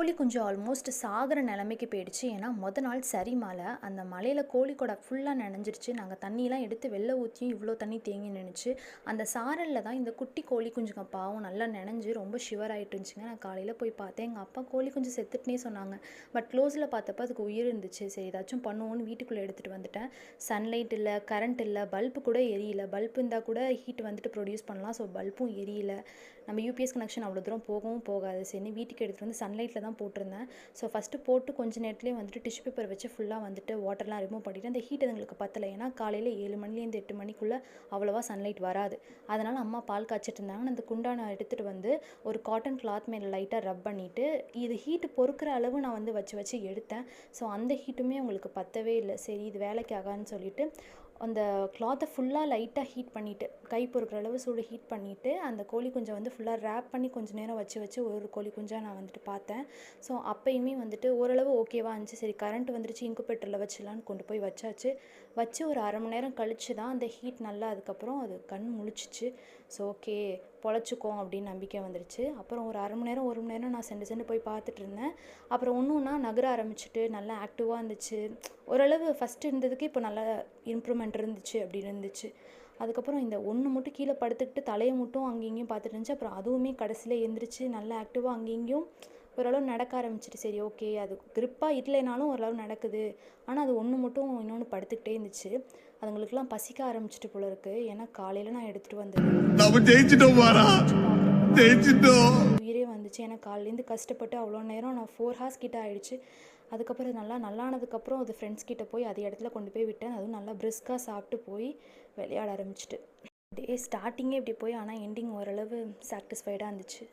கோழி குஞ்சு ஆல்மோஸ்ட் சாகிற நிலைமைக்கு போயிடுச்சு. ஏன்னா நாள் சரி மழை. அந்த மழையில் கோழி கொடை ஃபுல்லாக நனைஞ்சிருச்சு. நாங்கள் தண்ணியெலாம் எடுத்து வெளில ஊற்றியும் இவ்வளோ தண்ணி தேங்கி நின்றுச்சு. அந்த சாரலில் தான் இந்த குட்டி கோழி குஞ்சுங்க பாவம் நல்லா நனைஞ்சு ரொம்ப ஷிவர் ஆகிட்டு இருந்துச்சுங்க. நான் காலையில் போய் பார்த்தேன். எங்கள் அப்பா கோழி குஞ்சு செத்துட்டுனே சொன்னாங்க. பட் க்ளோஸில் பார்த்தப்ப அதுக்கு உயிர் இருந்துச்சு. சரி ஏதாச்சும் பண்ணுவோன்னு வீட்டுக்குள்ளே எடுத்துகிட்டு வந்துட்டேன். சன்லைட் இல்லை, கரண்ட் இல்லை, பல்பு கூட எரியல. பல்பு இருந்தால் கூட ஹீட் வந்துட்டு ப்ரொடியூஸ் பண்ணலாம். ஸோ பல்பும் எரியல. நம்ம யூபிஎஸ் கனெக்ஷன் அவ்வளோ தூரம் போகவும் போகாது. சரி வீட்டுக்கு எடுத்துகிட்டு வந்து சன்லைட்டில் தான் போட்டிருந்தேன். ஸோ ஃபஸ்ட்டு போட்டு கொஞ்சம் நேரத்துலேயே வந்துட்டு டிஷ்யூ பேப்பர் வச்சு ஃபுல்லாக வந்துட்டு வாட்டர்லாம் ரிமூவ் பண்ணிவிட்டு அந்த ஹீட் அதுங்களுக்கு பத்தலை. ஏன்னா காலையில் 7 மணிலேருந்து 8 மணிக்குள்ளே அவ்வளோவா சன்லைட் வராது. அதனால் அம்மா பால் காய்ச்சிட்டு இருந்தாங்க. அந்த குண்டானை எடுத்துகிட்டு வந்து ஒரு காட்டன் கிளாத் மேலே லைட்டாக ரப் பண்ணிவிட்டு இது ஹீட்டு பொறுக்கிற அளவு நான் வந்து வச்சு எடுத்தேன். ஸோ அந்த ஹீட்டுமே உங்களுக்கு பத்தவே இல்லை. சரி இது வேலைக்கு ஆகான்னு சொல்லிவிட்டு அந்த கிளாத்தை ஃபுல்லாக லைட்டாக ஹீட் பண்ணிவிட்டு கை பொறுக்கிற அளவு சூடு ஹீட் பண்ணிவிட்டு அந்த கோழி குஞ்சை வந்து ஃபுல்லாக ரேப் பண்ணி கொஞ்சம் நேரம் வச்சு ஒரு கோழி குஞ்சாக நான் வந்துட்டு பார்த்தேன். ஸோ அப்போயுமே வந்துட்டு ஓரளவு ஓகேவா இருந்துச்சு. சரி கரண்ட் வந்துருச்சு, இன்குபேட்டரில் வச்சிடலான்னு கொண்டு போய் வச்சு ஒரு அரை மணி நேரம் கழித்து தான் அந்த ஹீட் நல்லா அதுக்கப்புறம் அது கண் முழிச்சிச்சு. ஸோ ஓகே பொழைச்சிக்கோம் அப்படின்னு நம்பிக்கை வந்துருச்சு. அப்புறம் ஒரு அரை மணி நேரம் 1 மணி நேரம் நான் சென்று போய் பார்த்துட்டு இருந்தேன். அப்புறம் ஒன்றுன்னா நகர ஆரம்பிச்சுட்டு நல்லா ஆக்டிவாக இருந்துச்சு. ஓரளவு ஃபஸ்ட்டு இருந்ததுக்கு இப்போ நல்லா இம்ப்ரூவ்மெண்ட் இருந்துச்சு அப்படின்னு இருந்துச்சு. அதுக்கப்புறம் இந்த ஒன்று மட்டும் கீழே படுத்துக்கிட்டு தலையை மட்டும் அங்கேயும் இங்கேயும் பார்த்துட்டு இருந்துச்சு. அப்புறம் அதுவுமே கடைசியில் எழுந்திரிச்சு நல்லா ஆக்டிவாக அங்கேயும் இங்கேயும் ஓரளவு நடக்க ஆரம்பிச்சிட்டு. சரி ஓகே அது கிரிப்பாக இல்லைனாலும் ஓரளவு நடக்குது. ஆனால் அது ஒன்று மட்டும் இன்னொன்று படுத்துக்கிட்டே இருந்துச்சு. அதுங்களுக்குலாம் பசிக்க ஆரம்பிச்சிட்டு போல இருக்குது. ஏன்னா காலையில் நான் எடுத்துகிட்டு வந்தது உயிரே வந்துச்சு. ஏன்னா காலையிலேருந்து கஷ்டப்பட்டு அவ்வளோ நேரம் நான் 4 ஹார்ஸ் கிட்ட ஆகிடுச்சு. அதுக்கப்புறம் நல்லானதுக்கப்புறம் அது ஃப்ரெண்ட்ஸ் கிட்டே போய் அதே இடத்துல கொண்டு போய் விட்டேன். அதுவும் நல்லா பிரிஸ்காக சாப்பிட்டு போய் விளையாட ஆரம்பிச்சிட்டு. டே ஸ்டார்டிங்கே இப்படி போய் ஆனால் எண்டிங் ஓரளவு சாட்டிஸ்ஃபைடாக இருந்துச்சு.